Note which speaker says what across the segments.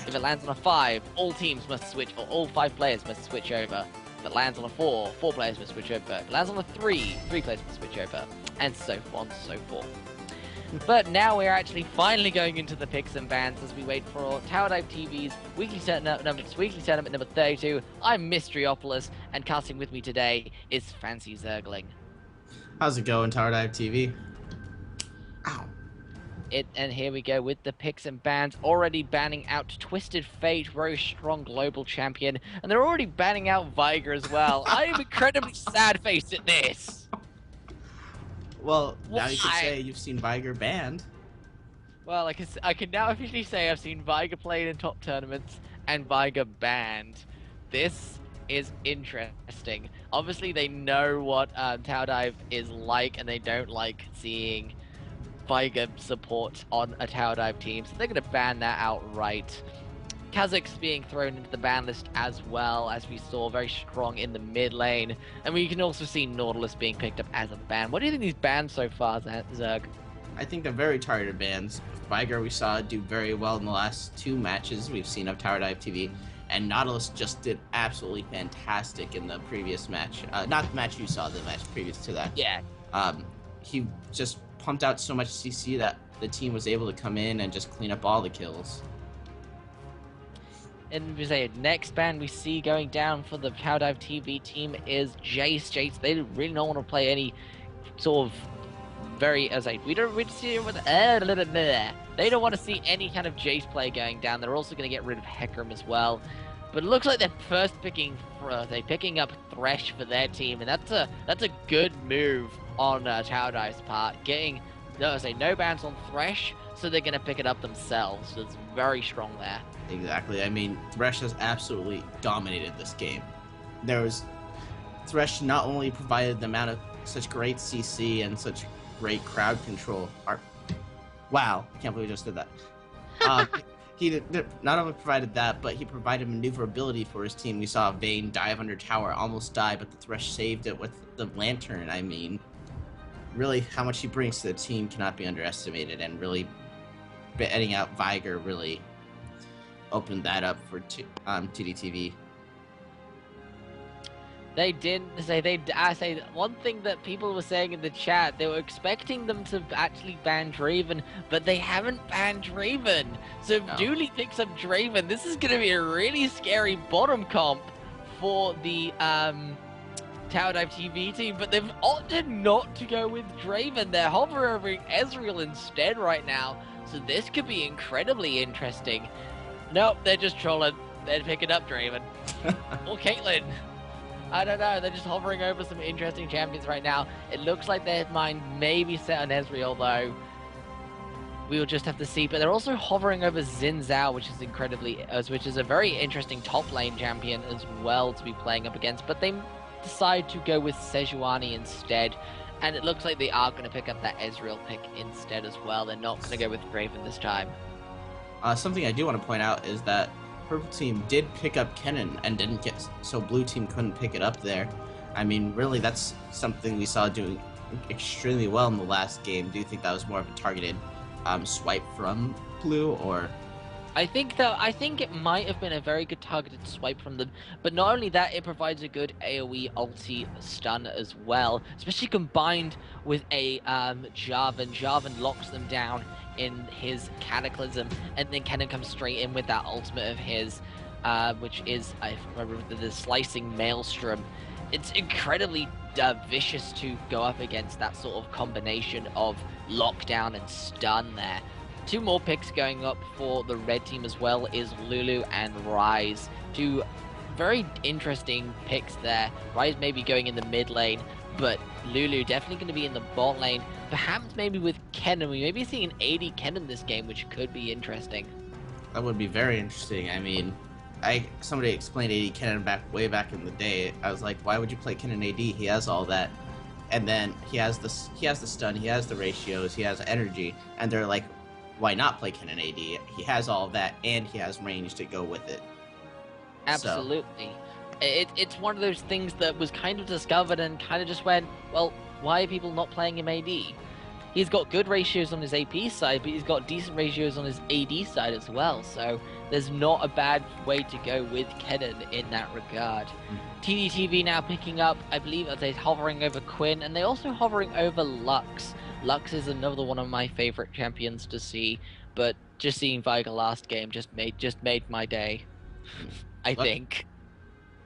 Speaker 1: If it lands on a 5, all teams must switch, or all 5 players must switch over. If it lands on a 4, 4 players must switch over. If it lands on a 3, 3 players must switch over. And so on and so forth. But now we're actually finally going into the picks and bans as we wait for TowerDiveTV's weekly tournament number 32. I'm Mysteriopolis, and casting with me today is Fancy Zergling.
Speaker 2: How's it going, TowerDiveTV? Ow.
Speaker 1: And here we go with the picks and bans, already banning out Twisted Fate, very strong global champion, and they're already banning out Viger as well. I am incredibly sad-faced at this.
Speaker 2: Well, now you can say you've seen Viger banned.
Speaker 1: Well, I can now officially say I've seen Viger played in top tournaments and Viger banned. This is interesting. Obviously, they know what TowerDive is like, and they don't like seeing Viger support on a TowerDive team, so they're going to ban that outright. Kha'Zix being thrown into the ban list as well, as we saw, very strong in the mid lane. And we can also see Nautilus being picked up as a ban. What do you think of these bans so far, Zerg?
Speaker 2: I think they're very targeted bans. Viger we saw do very well in the last 2 matches we've seen of TowerDiveTV, and Nautilus just did absolutely fantastic in the previous match. Not the match you saw, the match previous to that.
Speaker 1: Yeah.
Speaker 2: He just pumped out so much CC that the team was able to come in and just clean up all the kills.
Speaker 1: And we say next ban we see going down for the TowerDiveTV team is Jace. Jace, they really don't want to play any sort of very, as I, we see with they don't want to see any kind of Jace play going down. They're also going to get rid of Hecarim as well. But it looks like they're first picking up Thresh for their team, and that's a good move on TowerDive's part, getting no bans on Thresh, so they're going to pick it up themselves. So it's very strong there.
Speaker 2: Exactly. I mean, Thresh has absolutely dominated this game. Thresh not only provided them out of such great CC and such great crowd control. Wow, I can't believe I just did that. He not only provided that, but he provided maneuverability for his team. We saw Vayne dive under tower, almost die, but the Thresh saved it with the lantern. I mean, really, how much he brings to the team cannot be underestimated, and really betting out Viger really opened that up for TDTV.
Speaker 1: They didn't say I say one thing that people were saying in the chat. They were expecting them to actually ban Draven, but they haven't banned Draven. So if Dooley picks up Draven, this is going to be a really scary bottom comp for the TowerDiveTV team. But they've opted not to go with Draven. They're hovering Ezreal instead right now. So this could be incredibly interesting. Nope, they're just trolling. They're picking up Draven. Or Caitlyn. I don't know, they're just hovering over some interesting champions right now. It looks like their mind may be set on Ezreal, though. We will just have to see. But they're also hovering over Xin Zhao, which is a very interesting top lane champion as well to be playing up against. But they decide to go with Sejuani instead. And it looks like they are going to pick up that Ezreal pick instead as well. They're not going to go with Draven this time.
Speaker 2: Something I do want to point out is that Purple Team did pick up Kennen and didn't so Blue Team couldn't pick it up there. I mean, really, that's something we saw doing extremely well in the last game. Do you think that was more of a targeted swipe from Blue, or?
Speaker 1: I think it might have been a very good targeted swipe from them, but not only that, it provides a good AoE ulti stun as well, especially combined with a Jarvan. Jarvan locks them down in his Cataclysm, and then Kennen comes straight in with that ultimate of his, which is, I remember, the Slicing Maelstrom. It's incredibly vicious to go up against that sort of combination of lockdown and stun there. 2 more picks going up for the red team as well is Lulu and Ryze. 2 very interesting picks there. Ryze may be going in the mid lane, but Lulu definitely going to be in the bot lane. Perhaps maybe with Kennen. We may be seeing an AD Kennen this game, which could be interesting.
Speaker 2: That would be very interesting. I mean, somebody explained AD Kennen way back in the day. I was like, why would you play Kennen AD? He has all that. And then he has the stun, he has the ratios, he has energy, and they're like, why not play Kennen AD? He has all of that, and he has range to go with it.
Speaker 1: Absolutely. It's one of those things that was kind of discovered and kind of just went, well, why are people not playing him AD? he's got good ratios on his AP side, but he's got decent ratios on his AD side as well. So there's not a bad way to go with Kennen in that regard. TDTV now picking up, I believe, they're hovering over Quinn, and they're also hovering over Lux. Lux is another one of my favorite champions to see, but just seeing Viger last game just made my day. I
Speaker 2: Look,
Speaker 1: think.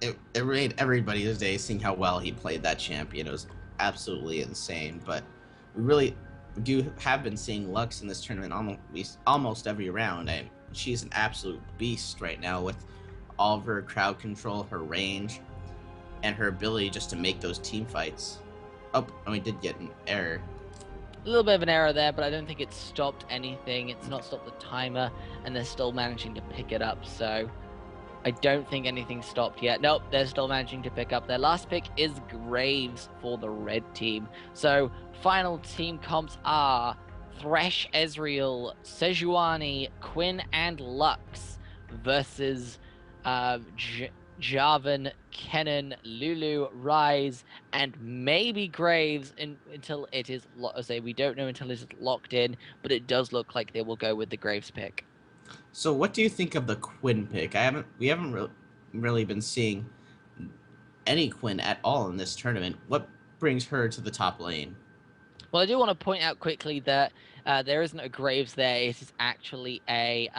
Speaker 2: it made everybody's day seeing how well he played that champion. It was absolutely insane. But we really have been seeing Lux in this tournament almost every round. And she's an absolute beast right now with all of her crowd control, her range, and her ability just to make those team fights. Oh, and we did get an error.
Speaker 1: A little bit of an error there, but I don't think it stopped anything. It's not stopped the timer, and they're still managing to pick it up, so I don't think anything stopped yet. Nope, they're still managing to pick up. Their last pick is Graves for the red team. So, final team comps are Thresh, Ezreal, Sejuani, Quinn, and Lux versus Jarvan, Kennen, Lulu, Rise, and maybe Graves until it is, we don't know until it's locked in, but it does look like they will go with the Graves pick.
Speaker 2: So, what do you think of the Quinn pick? We haven't really been seeing any Quinn at all in this tournament. What brings her to the top lane?
Speaker 1: Well, I do want to point out quickly that there isn't a Graves there. It is actually a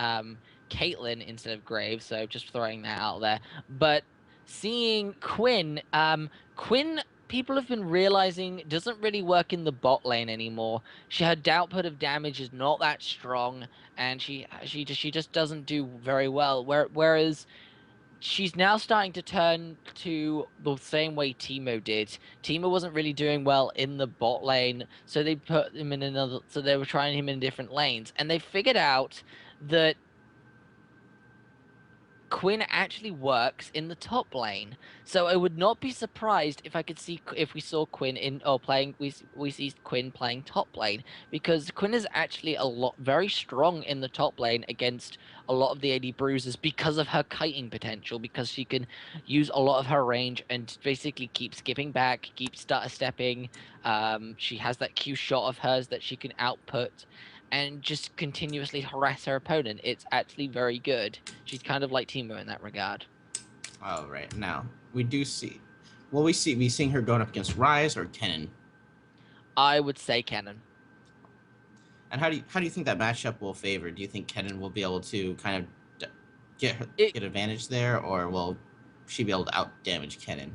Speaker 1: Caitlyn instead of Graves, so just throwing that out there. But seeing Quinn, Quinn, people have been realizing doesn't really work in the bot lane anymore. Her output of damage is not that strong, and she just doesn't do very well. Whereas she's now starting to turn to the same way Teemo did. Teemo wasn't really doing well in the bot lane, so they put him in another. So they were trying him in different lanes, and they figured out that Quinn actually works in the top lane. So I would not be surprised if we saw Quinn we see Quinn playing top lane, because Quinn is actually very strong in the top lane against a lot of the AD bruisers because of her kiting potential, because she can use a lot of her range and basically keep skipping back, keep stutter stepping. She has that Q shot of hers that she can output and just continuously harass her opponent. It's actually very good. She's kind of like Teemo in that regard.
Speaker 2: Oh, right. Now, we do see... Will we be seeing her going up against Rise or Kennen?
Speaker 1: I would say Kennen.
Speaker 2: And how do you think that matchup will favor? Do you think Kennen will be able to kind of get advantage there, or will she be able to out damage Kennen?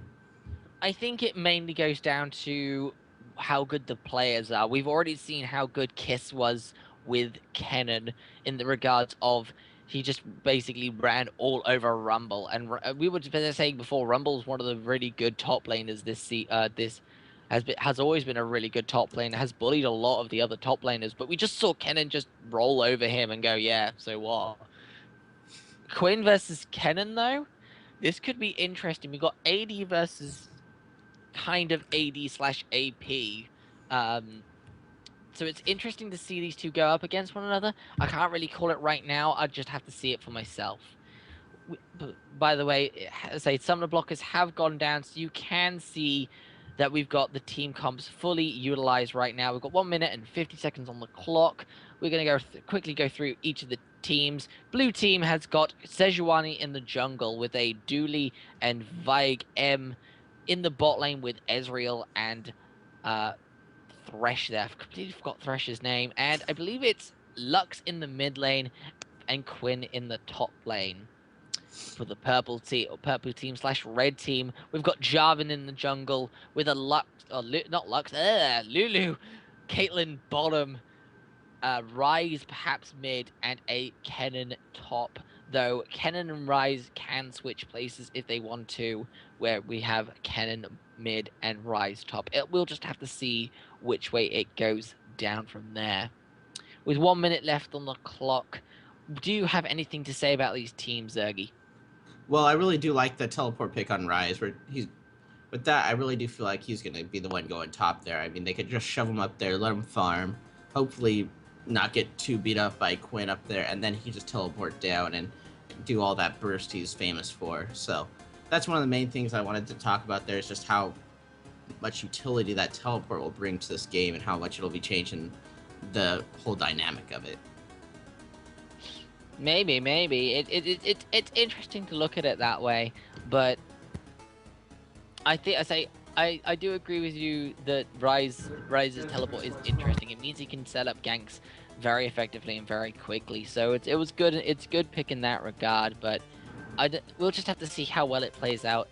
Speaker 1: I think it mainly goes down to how good the players are. We've already seen how good Kiss was with Kennen in the regards of he just basically ran all over Rumble, and we were saying before, Rumble's one of the really good top laners this has always been a really good top laner, has bullied a lot of the other top laners, but we just saw Kennen just roll over him and go, yeah, so what? Quinn versus Kennen, though, this could be interesting. We got AD versus kind of AD/AP. So it's interesting to see these two go up against one another. I can't really call it right now. I just have to see it for myself. By the way, some of the blockers have gone down, so you can see that we've got the team comps fully utilized right now. We've got 1 minute and 50 seconds on the clock. We're going to quickly go through each of the teams. Blue team has got Sejuani in the jungle with a Dooley and Vaig M in the bot lane with Ezreal and Thresh there. I've completely forgot Thresh's name. And I believe it's Lux in the mid lane and Quinn in the top lane. For the purple team / red team, we've got Jarvan in the jungle with a Lulu, Caitlyn bottom, Rise perhaps mid, and a Kennen top. Though Kennen and Rise can switch places if they want to, where we have Kennen mid and Rise top. We'll just have to see which way it goes down from there. With 1 minute left on the clock, do you have anything to say about these teams, Zergy?
Speaker 2: Well, I really do like the teleport pick on Rise. With that, I really do feel like he's going to be the one going top there. I mean, they could just shove him up there, let him farm, hopefully not get too beat up by Quinn up there, and then he just teleport down and do all that burst he's famous for. So that's one of the main things I wanted to talk about there, is just how much utility that teleport will bring to this game and how much it'll be changing the whole dynamic of it.
Speaker 1: Maybe. It's interesting to look at it that way, but I do agree with you that Rise's teleport is interesting. It means he can set up ganks very effectively and very quickly. So it was good. It's good pick in that regard, but we'll just have to see how well it plays out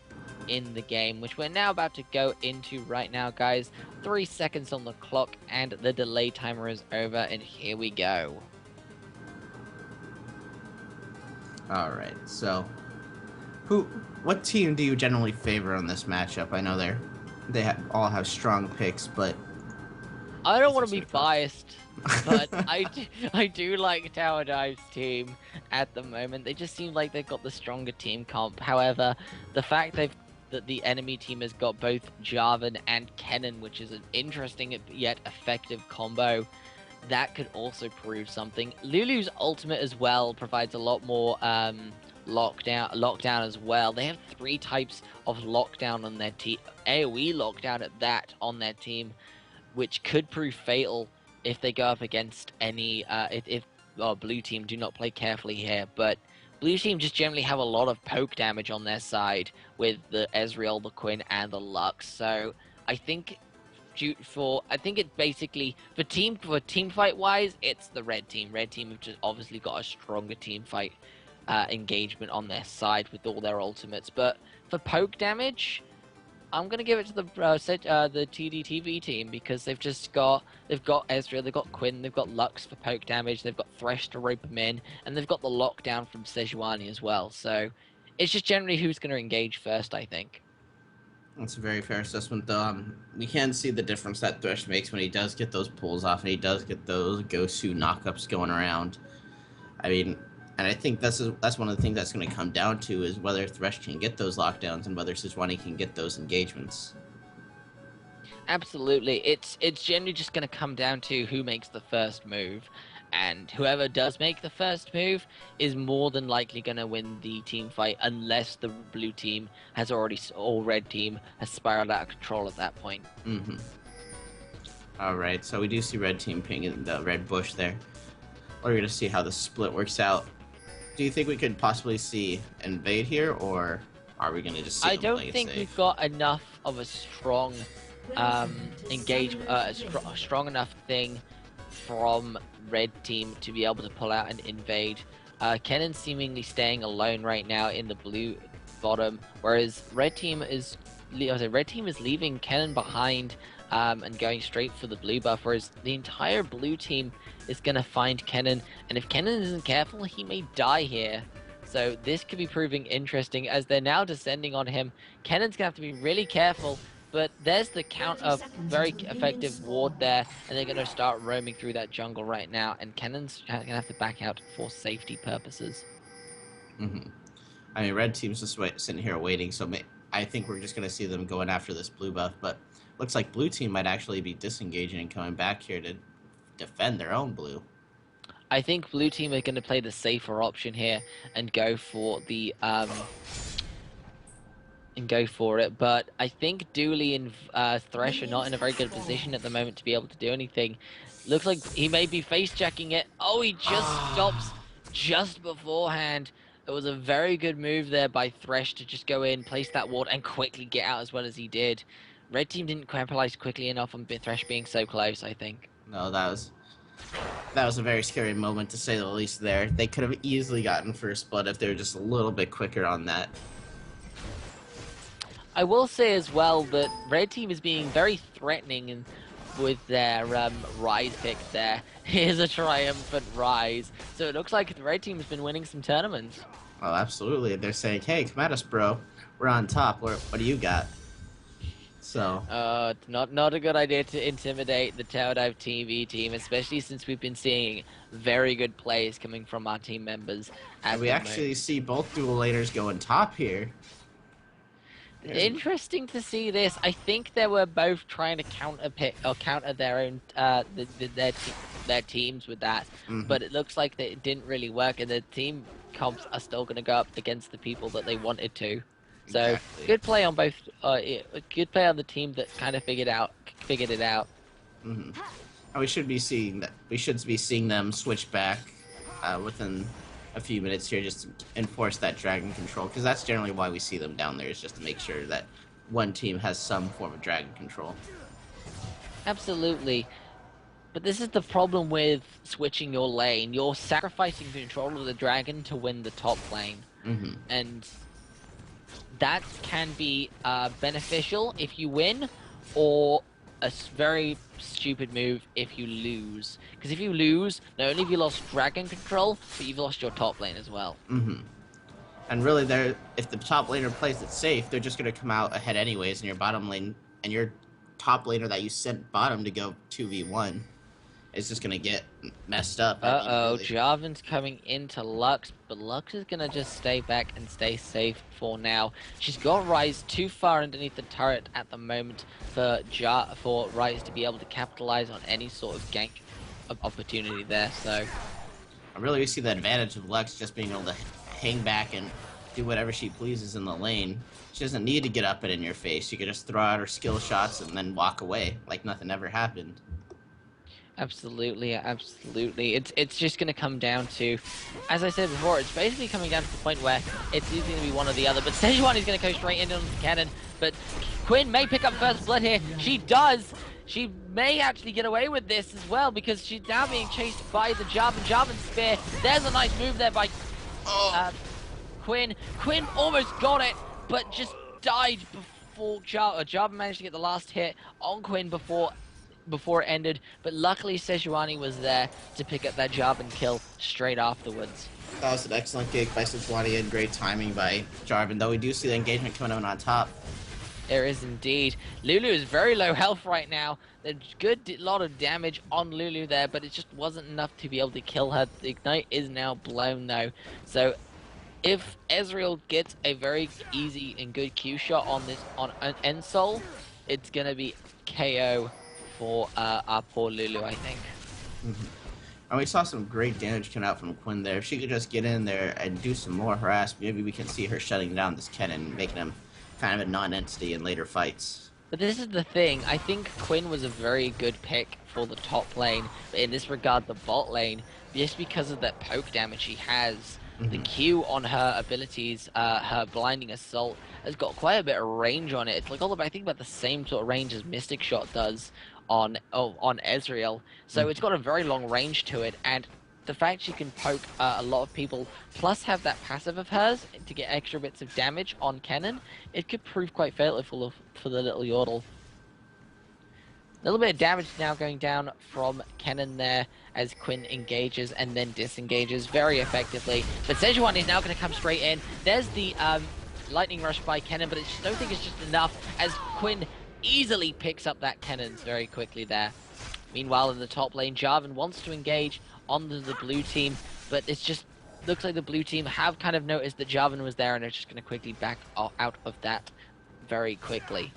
Speaker 1: in the game, which we're now about to go into right now, guys. 3 seconds on the clock, and the delay timer is over, and here we go.
Speaker 2: All right, so what team do you generally favor on this matchup? I know all have strong picks, but
Speaker 1: I don't want to be biased, but I do like TowerDive's team at the moment. They just seem like they've got the stronger team comp. However, the fact that the enemy team has got both Jarvan and Kennen, which is an interesting yet effective combo, that could also prove something. Lulu's ultimate as well provides a lot more lockdown as well. They have 3 types of lockdown on their team, AoE lockdown at that on their team, which could prove fatal if they go up against any if blue team do not play carefully here. But blue team just generally have a lot of poke damage on their side with the Ezreal, the Quinn, and the Lux. So I think it basically for team fight wise, it's the red team. Red team have just obviously got a stronger team fight engagement on their side with all their ultimates. But for poke damage, I'm gonna give it to the TowerDiveTV team, because they've got Ezreal, they've got Quinn, they've got Lux for poke damage, they've got Thresh to rope them in, and they've got the lockdown from Sejuani as well. So it's just generally who's gonna engage first, I think.
Speaker 2: That's a very fair assessment, though. We can see the difference that Thresh makes when he does get those pulls off and he does get those Gosu knockups going around. I mean, and I think that's one of the things that's going to come down to is whether Thresh can get those lockdowns and whether Sejuani can get those engagements.
Speaker 1: Absolutely. It's generally just going to come down to who makes the first move. And whoever does make the first move is more than likely going to win the team fight, unless the blue team or red team has spiraled out of control at that point.
Speaker 2: Mm-hmm. All right, so we do see red team pinging the red bush there. We're going to see how the split works out. Do you think we could possibly see invade here, or are we going to just see
Speaker 1: I don't think we've got enough of a strong engagement, a strong enough thing from red team to be able to pull out and invade. Kennen's seemingly staying alone right now in the blue bottom, whereas red team is leaving Kennen behind and going straight for the blue buff, whereas the entire blue team is going to find Kennen, and if Kennen isn't careful, he may die here. So this could be proving interesting as they're now descending on him. Kennen's going to have to be really careful, but there's the counter, very effective ward there, and they're going to start roaming through that jungle right now, and Kennen's going to have to back out for safety purposes.
Speaker 2: Mm-hmm. I mean, red team's just sitting here waiting, so I think we're just going to see them going after this blue buff, but looks like blue team might actually be disengaging and coming back here to defend their own blue.
Speaker 1: I think blue team are going to play the safer option here and go for the but I think Dooley and Thresh are not in a very good position at the moment to be able to do anything. Looks like he may be face checking it. Oh, he just stops just beforehand. It was a very good move there by Thresh to just go in, place that ward, and quickly get out as well as he did. Red team didn't capitalize quickly enough on Thresh being so close, I think.
Speaker 2: No, that was a very scary moment, to say the least there. They could have easily gotten first blood if they were just a little bit quicker on that.
Speaker 1: I will say as well that red team is being very threatening and with their Rise pick there. Here's a triumphant Rise. So it looks like the red team has been winning some tournaments.
Speaker 2: Oh, absolutely. They're saying, hey, come at us, bro. We're on top. What do you got? So
Speaker 1: it's not a good idea to intimidate the TowerDiveTV team, especially since we've been seeing very good plays coming from our team members.
Speaker 2: And we actually see both dual laners going top here.
Speaker 1: Interesting to see this. I think they were both trying to counter their own their teams with that, but it looks like that it didn't really work, and the team comps are still going to go up against the people that they wanted to. So exactly. Good play on both. Good play on the team that kind of figured it out.
Speaker 2: Mm-hmm. And we should be seeing that. We should be seeing them switch back within a few minutes here, just to enforce that dragon control. Because that's generally why we see them down there, is just to make sure that one team has some form of dragon control.
Speaker 1: Absolutely. But this is the problem with switching your lane. You're sacrificing control of the dragon to win the top lane.
Speaker 2: Mm-hmm.
Speaker 1: And that can be beneficial if you win, or a very stupid move if you lose. Because if you lose, not only have you lost dragon control, but you've lost your top lane as well.
Speaker 2: Mm-hmm. And really, if the top laner plays it safe, they're just going to come out ahead anyways, and your bottom lane and your top laner that you sent bottom to go 2v1 is just going to get messed up.
Speaker 1: Uh-oh,
Speaker 2: really.
Speaker 1: Jarvan's coming into Lux, but Lux is going to just stay back and stay safe for now. She's got Ryze too far underneath the turret at the moment for Ryze to be able to capitalize on any sort of gank opportunity there, so...
Speaker 2: Really, we see the advantage of Lux just being able to hang back and do whatever she pleases in the lane. She doesn't need to get up and in your face. She can just throw out her skill shots and then walk away like nothing ever happened.
Speaker 1: Absolutely, absolutely. It's just going to come down to, as I said before, it's basically coming down to the point where it's either going to be one or the other. But Sejuani is going to go straight into the cannon. But Quinn may pick up first blood here. She does. She may actually get away with this as well, because she's now being chased by the Jarvan spear. There's a nice move there by Quinn. Quinn almost got it, but just died before Jarvan managed to get the last hit on Quinn before it ended, but luckily Sejuani was there to pick up that Jarvan kill straight afterwards.
Speaker 2: That was an excellent gig by Sejuani and great timing by Jarvan, though we do see the engagement coming out on top.
Speaker 1: There is indeed. Lulu is very low health right now. There's a lot of damage on Lulu there, but it just wasn't enough to be able to kill her. The Ignite is now blown though, so if Ezreal gets a very easy and good Q shot on an Ensol, it's gonna be KO for our poor Lulu, I think.
Speaker 2: Mm-hmm. And we saw some great damage coming out from Quinn there. If she could just get in there and do some more harass, maybe we can see her shutting down this cannon, making him kind of a non-entity in later fights.
Speaker 1: But this is the thing. I think Quinn was a very good pick for the top lane, but in this regard, the bot lane, just because of that poke damage she has, the Q on her abilities, her blinding assault, has got quite a bit of range on it. It's like I think about the same sort of range as Mystic Shot does on Ezreal. So it's got a very long range to it, and the fact she can poke a lot of people, plus have that passive of hers to get extra bits of damage on Kennen, it could prove quite fatal for the little Yordle. A little bit of damage now going down from Kennen there as Quinn engages and then disengages very effectively. But Sejuani is now going to come straight in. There's the lightning rush by Kennen, but I just don't think it's just enough as Quinn easily picks up that Kennen very quickly there. Meanwhile, in the top lane, Jarvan wants to engage onto the blue team, but it's just looks like the blue team have kind of noticed that Jarvan was there and are just going to quickly back out of that very quickly.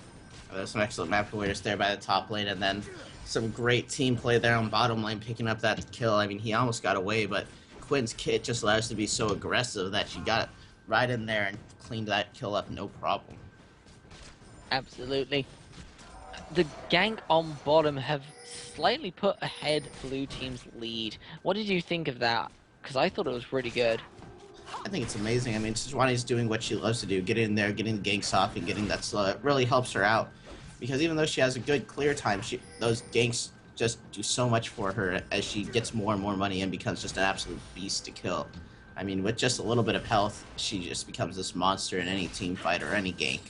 Speaker 2: There's some excellent map awareness there by the top lane, and then some great team play there on bottom lane, picking up that kill. I mean, he almost got away, but Quinn's kit just allows to be so aggressive that she got right in there and cleaned that kill up no problem.
Speaker 1: Absolutely. The gank on bottom have slightly put ahead blue team's lead. What did you think of that? Because I thought it was pretty good.
Speaker 2: I think it's amazing. I mean, Sejuani's doing what she loves to do, getting in there, getting the ganks off, and getting that slow. It really helps her out, because even though she has a good clear time, those ganks just do so much for her as she gets more and more money and becomes just an absolute beast to kill. I mean, with just a little bit of health, she just becomes this monster in any team fight or any gank.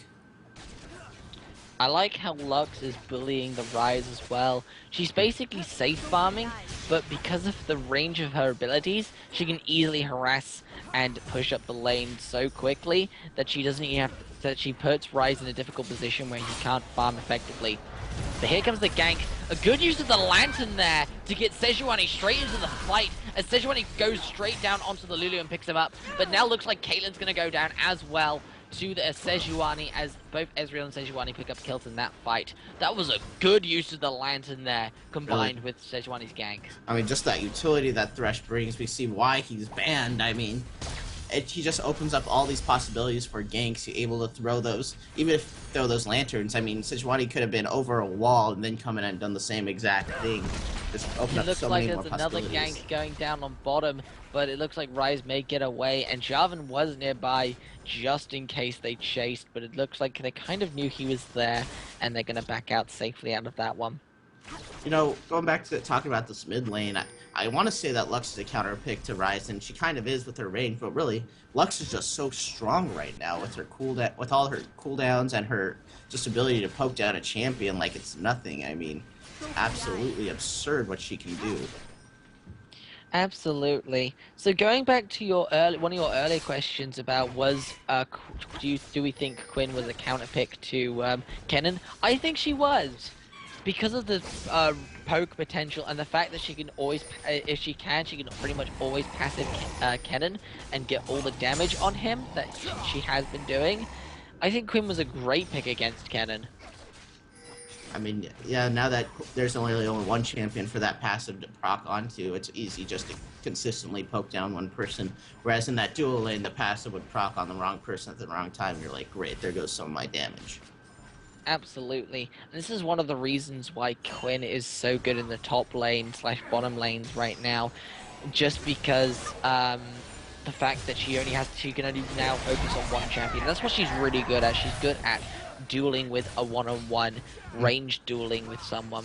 Speaker 1: I like how Lux is bullying the Ryze as well. She's basically safe farming, but because of the range of her abilities, she can easily harass and push up the lane so quickly that she doesn't even have that she puts Ryze in a difficult position where he can't farm effectively. But here comes the gank. A good use of the lantern there to get Sejuani straight into the fight as Sejuani goes straight down onto the Lulu and picks him up. But now looks like Caitlyn's going to go down as well to the Sejuani as both Ezreal and Sejuani pick up kills in that fight. That was a good use of the lantern there, combined with Sejuani's gank.
Speaker 2: I mean, just that utility that Thresh brings, we see why he's banned. I mean, he just opens up all these possibilities for ganks. You're able to throw those, even if throw those lanterns. I mean, Sejuani could have been over a wall and then come in and done the same exact thing. Just open
Speaker 1: It
Speaker 2: up
Speaker 1: looks
Speaker 2: so
Speaker 1: like
Speaker 2: many more
Speaker 1: there's another
Speaker 2: possibilities.
Speaker 1: gank going down on bottom, but it looks like Rise may get away, and Jarvan was nearby just in case they chased, but it looks like they kind of knew he was there, and they're going to back out safely out of that one.
Speaker 2: You know, going back to talking about this mid lane, I want to say that Lux is a counter pick to Ryze, and she kind of is with her range, but really, Lux is just so strong right now with her cooldown, with all her cooldowns and her just ability to poke down a champion like it's nothing. I mean, it's absolutely absurd what she can do.
Speaker 1: Absolutely. So going back to your one of your earlier questions about do we think Quinn was a counter pick to Kennen? I think she was. Because of the poke potential and the fact that she can always, if she can pretty much always passive Kennen and get all the damage on him that she has been doing. I think Quinn was a great pick against Kennen.
Speaker 2: I mean, yeah, now that there's only one champion for that passive to proc onto, it's easy just to consistently poke down one person. Whereas in that dual lane, the passive would proc on the wrong person at the wrong time. You're like, great, there goes some of my damage.
Speaker 1: Absolutely. And this is one of the reasons why Quinn is so good in the top lane / bottom lanes right now. Just because the fact that she can only now focus on one champion. That's what she's really good at. She's good at dueling with a one-on-one, range dueling with someone.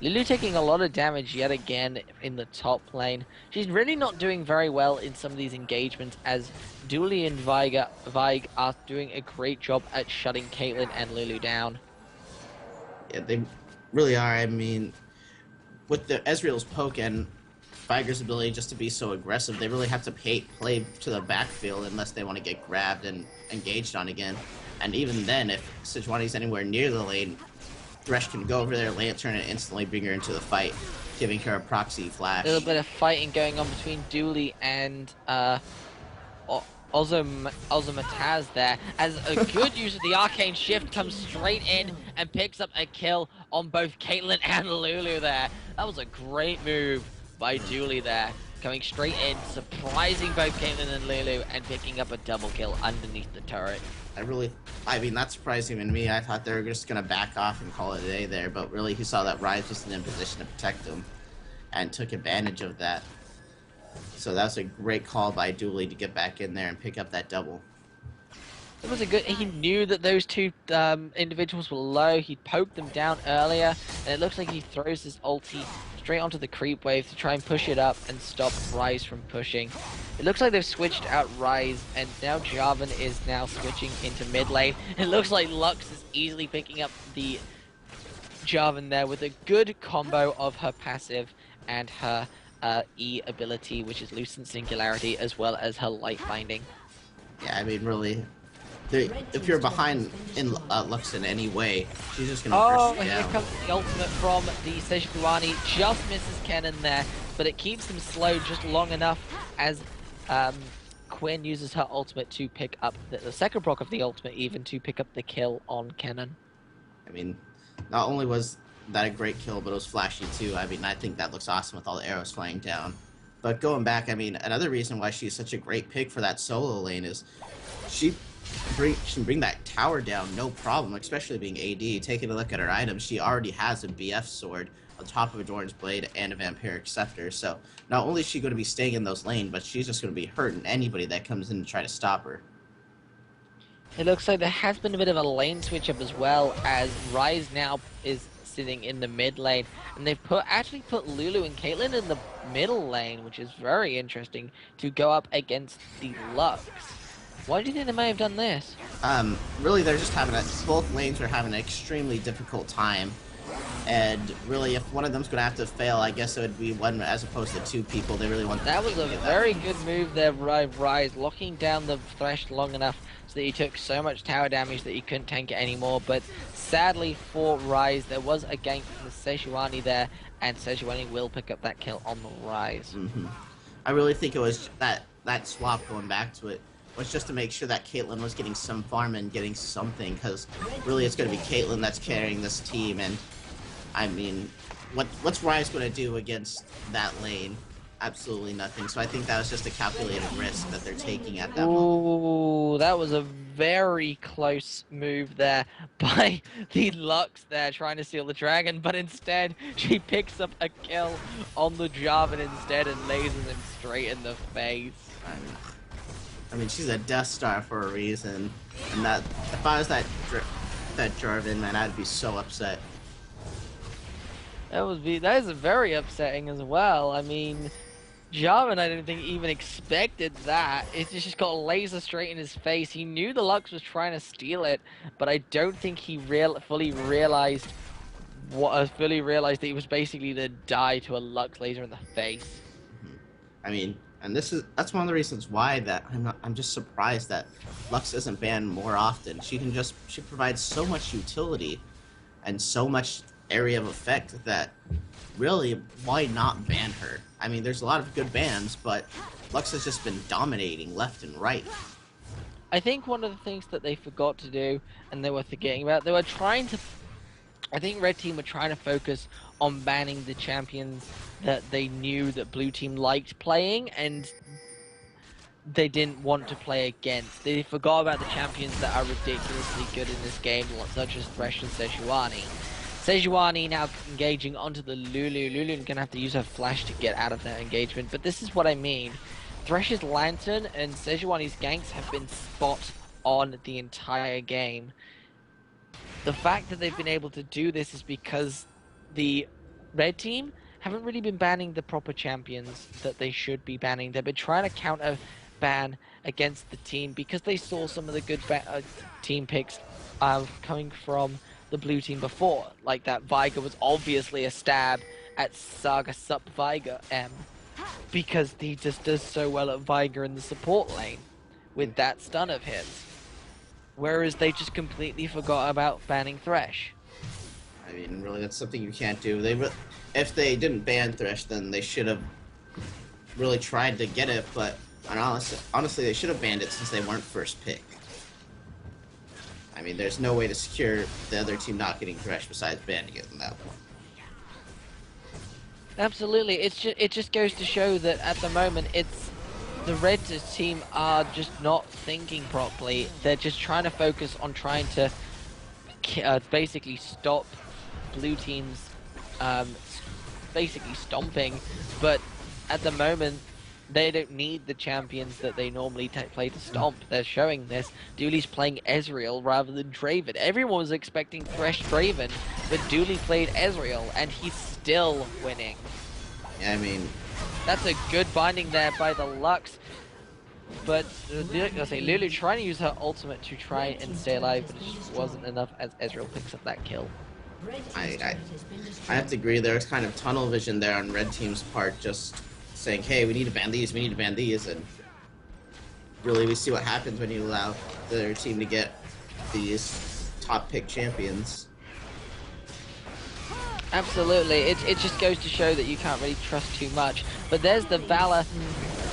Speaker 1: Lulu taking a lot of damage yet again in the top lane. She's really not doing very well in some of these engagements as Dooley and Vieg are doing a great job at shutting Caitlyn and Lulu down.
Speaker 2: Yeah, they really are. I mean, with the Ezreal's poke and Viger's ability just to be so aggressive, they really have to play to the backfield unless they want to get grabbed and engaged on again. And even then, if Sejuani's anywhere near the lane, Thresh can go over there, Lantern, and instantly bring her into the fight, giving her a proxy flash.
Speaker 1: A little bit of fighting going on between Dooley and also Mataz there, as a good use of the Arcane Shift comes straight in and picks up a kill on both Caitlyn and Lulu there. That was a great move by Dooley there, coming straight in, surprising both Caitlyn and Lulu, and picking up a double kill underneath the turret.
Speaker 2: I mean, that's surprising to me. I thought they were just going to back off and call it a day there, but really he saw that Ryze was in a position to protect him and took advantage of that. So that was a great call by Dooley to get back in there and pick up that double.
Speaker 1: It was he knew that those two individuals were low. He poked them down earlier, and it looks like he throws his ulti straight onto the creep wave to try and push it up and stop Ryze from pushing. It looks like they've switched out Ryze, and now Jarvan is now switching into mid lane. It looks like Lux is easily picking up the Jarvan there with a good combo of her passive and her E ability, which is Lucent Singularity, as well as her Light Binding.
Speaker 2: Yeah, I mean, really, if you're behind in Lux in any way, she's just gonna burst you down.
Speaker 1: Here comes the ultimate from the Sejuani. Just misses Kennen there, but it keeps him slow just long enough as Quinn uses her ultimate to pick up the second proc of the ultimate, even to pick up the kill on Kennen.
Speaker 2: I mean, not only was that a great kill, but it was flashy too. I mean, I think that looks awesome with all the arrows flying down. But going back, I mean, another reason why she's such a great pick for that solo lane is she can bring that tower down no problem, especially being AD. Taking a look at her items, she already has a BF sword on top of a Jordan's Blade and a Vampiric Scepter. So not only is she going to be staying in those lanes, but she's just going to be hurting anybody that comes in to try to stop her.
Speaker 1: It looks like there has been a bit of a lane switch up as well, as Ryze now is sitting in the mid lane, and they've actually put Lulu and Caitlyn in the middle lane, which is very interesting, to go up against the Lux. Why do you think they may have done this?
Speaker 2: Really, they're just having both lanes are having an extremely difficult time. And really, if one of them's going to have to fail, I guess it would be one as opposed to two people. They really want
Speaker 1: that was a very good move there by Ryze, locking down the Thresh long enough so that he took so much tower damage that he couldn't tank it anymore. But sadly for Ryze, there was a gank from the Sejuani there, and Sejuani will pick up that kill on the Ryze.
Speaker 2: I really think it was that swap, going back to it, was just to make sure that Caitlyn was getting some farm and getting something, because really it's going to be Caitlyn that's carrying this team. And I mean, what's Ryze going to do against that lane? absolutely nothing. So I think that was just a calculated risk that they're taking at that moment.
Speaker 1: Ooh, that was a very close move there by the Lux there trying to steal the dragon, but instead she picks up a kill on the Jarvan instead and lasers him straight in the face.
Speaker 2: I mean, she's a Death Star for a reason, and that if I was that Jarvan, man, I'd be so upset.
Speaker 1: That is very upsetting as well. I mean, Jarvan, I don't think even expected that. It just got a laser straight in his face. He knew the Lux was trying to steal it, but I don't think he fully realized that he was basically the die to a Lux laser in the face.
Speaker 2: Mhm. I mean, and that's one of the reasons why that I'm just surprised that Lux isn't banned more often. She provides so much utility and so much area of effect that really, why not ban her? I mean, there's a lot of good bans, but Lux has just been dominating left and right.
Speaker 1: I think one of the things that they forgot to do, and they were forgetting about, they were trying to. I think Red Team were trying to focus on banning the champions that they knew that Blue Team liked playing, and they didn't want to play against. They forgot about the champions that are ridiculously good in this game, such as Thresh and Sejuani. Sejuani now engaging onto the Lulu. Lulu's gonna have to use her flash to get out of that engagement, but this is what I mean. Thresh's Lantern and Sejuani's ganks have been spot on the entire game. The fact that they've been able to do this is because the red team haven't really been banning the proper champions that they should be banning. They've been trying to counter ban against the team because they saw some of the good team picks coming from the blue team before. Like that Viger was obviously a stab at Saga Sup Viger M because he just does so well at Viger in the support lane with that stun of his. Whereas they just completely forgot about banning Thresh.
Speaker 2: I mean, really, that's something you can't do. If they didn't ban Thresh, then they should have really tried to get it. But honestly, they should have banned it since they weren't first pick. I mean, there's no way to secure the other team not getting Thresh besides banning it in that point.
Speaker 1: Absolutely, it just goes to show that at the moment the red team are just not thinking properly. They're just trying to focus on trying to basically stop blue team's basically stomping, but at the moment they don't need the champions that they normally play to stomp. They're showing this. Dooley's playing Ezreal rather than Draven. Everyone was expecting Thresh Draven, but Dooley played Ezreal, and he's still winning.
Speaker 2: Yeah, I mean,
Speaker 1: that's a good binding there by the Lux. But Lulu trying to use her ultimate to try and stay alive, but it just wasn't enough as Ezreal picks up that kill.
Speaker 2: I have to agree. There was kind of tunnel vision there on red team's part, just saying, "Hey, we need to ban these. We need to ban these," and really, we see what happens when you allow the other team to get these top pick champions.
Speaker 1: Absolutely, it just goes to show that you can't really trust too much. But there's the Valor,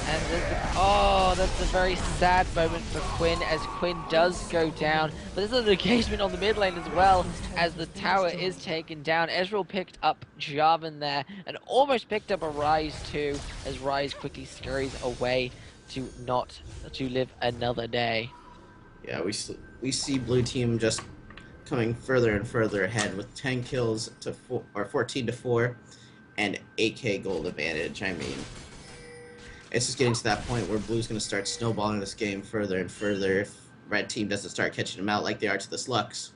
Speaker 1: and that's a very sad moment for Quinn as Quinn does go down. But there's an engagement on the mid lane as well as the tower is taken down. Ezreal picked up Jarvan there and almost picked up a Ryze too, as Ryze quickly scurries away to live another day.
Speaker 2: Yeah, we see blue team just coming further and further ahead with 10 kills to 14 to 4 and 8k gold advantage. I mean, it's just getting to that point where blue's going to start snowballing this game further and further if red team doesn't start catching them out like they are to this Lux.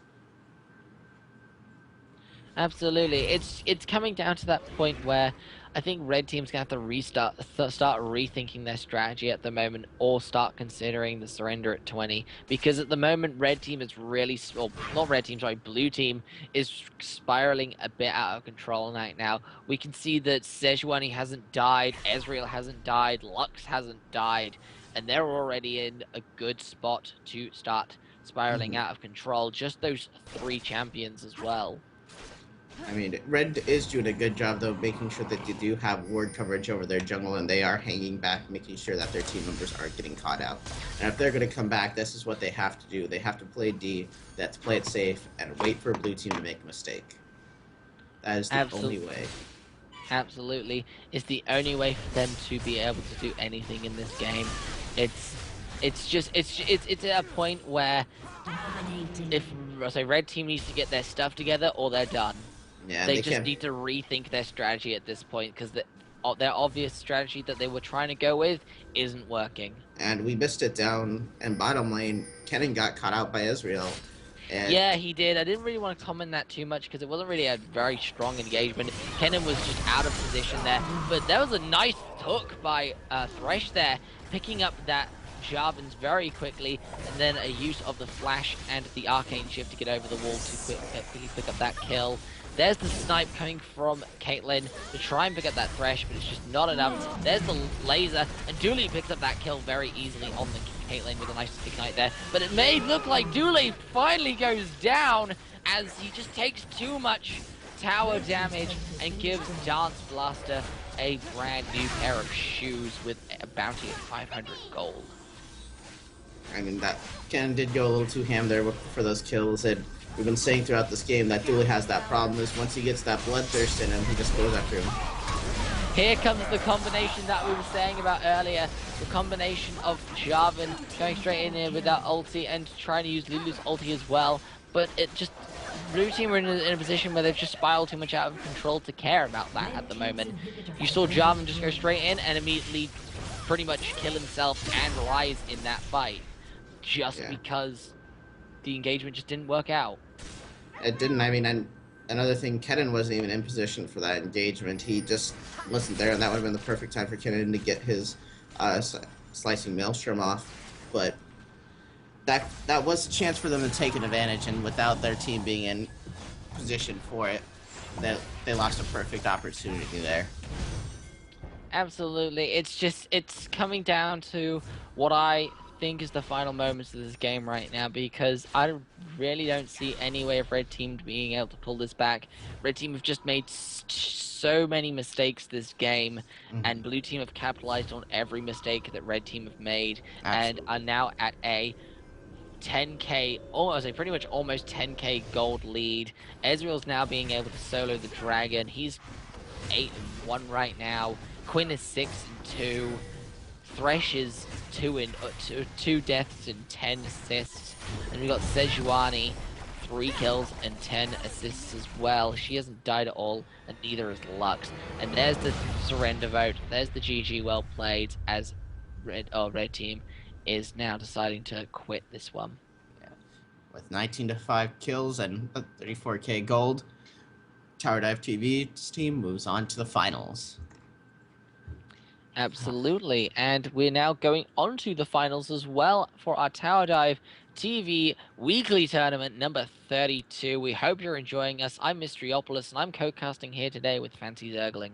Speaker 1: Absolutely, it's coming down to that point where I think red team's gonna have to start rethinking their strategy at the moment, or start considering the surrender at 20. Because at the moment, red team is really, well, not red team, sorry, blue team is spiraling a bit out of control right now. We can see that Sejuani hasn't died, Ezreal hasn't died, Lux hasn't died, and they're already in a good spot to start spiraling out of control. Just those 3 champions as well.
Speaker 2: I mean, red is doing a good job, though, making sure that they do have ward coverage over their jungle, and they are hanging back, making sure that their team members aren't getting caught out. And if they're going to come back, this is what they have to do. They have to play D, that's play it safe, and wait for a blue team to make a mistake. That is the only way.
Speaker 1: Absolutely. It's the only way for them to be able to do anything in this game. It's it's at a point where if I say red team needs to get their stuff together or they're done.
Speaker 2: Yeah, and
Speaker 1: They
Speaker 2: they
Speaker 1: just
Speaker 2: can't.
Speaker 1: need to rethink their strategy at this point because their obvious strategy that they were trying to go with isn't working.
Speaker 2: And we missed it down in bottom lane. Kennen got caught out by Israel, and
Speaker 1: Yeah, he did. I didn't really want to comment that too much because it wasn't really a very strong engagement. Kennen was just out of position there, but that was a nice hook by Thresh there, picking up that Jarvan's very quickly, and then a use of the flash and the arcane shift to get over the wall to quickly pick up that kill. There's the snipe coming from Caitlyn to try and pick up that Thresh, but it's just not enough. There's the laser, and Dooley picks up that kill very easily on the Caitlyn with a nice ignite there. But it may look like Dooley finally goes down as he just takes too much tower damage and gives Dance Blaster a brand new pair of shoes with a bounty of 500 gold.
Speaker 2: I mean, that Kennen did go a little too ham there for those kills. And we've been saying throughout this game that Dooley has that problem is once he gets that bloodthirst in him, he just goes after him.
Speaker 1: Here comes the combination that we were saying about earlier. The combination of Jarvan going straight in here with that ulti and trying to use Lulu's ulti as well. But it just... Blue team are in a position where they've just spiraled too much out of control to care about that at the moment. You saw Jarvan just go straight in and immediately pretty much kill himself and rise in that fight. Just because the engagement just didn't work out.
Speaker 2: It didn't. I mean, and another thing, Kennen wasn't even in position for that engagement. He just wasn't there, and that would have been the perfect time for Kennen to get his slicing maelstrom off. But that was a chance for them to take an advantage, and without their team being in position for it, they lost a perfect opportunity there.
Speaker 1: Absolutely. It's coming down to what I think is the final moments of this game right now, because I really don't see any way of Red Team being able to pull this back. Red Team have just made so many mistakes this game, and Blue Team have capitalized on every mistake that Red Team have made, and are now at a 10k, almost pretty much almost 10k gold lead. Ezreal's now being able to solo the dragon. He's 8-1 right now. Quinn is 6-2. Thresh is 2 deaths and 10 assists. And we got Sejuani, 3 kills and 10 assists as well. She hasn't died at all, and neither is Lux. And there's the surrender vote. There's the GG well played, as Red Team is now deciding to quit this one.
Speaker 2: Yeah. With 19-5 kills and 34k gold, TowerDiveTV's team moves on to the finals.
Speaker 1: Absolutely, and we're now going on to the finals as well for our Tower Dive TV weekly tournament number 32. We hope you're enjoying us. I'm Mysteriopolis, and I'm co-casting here today with Fancy Zergling.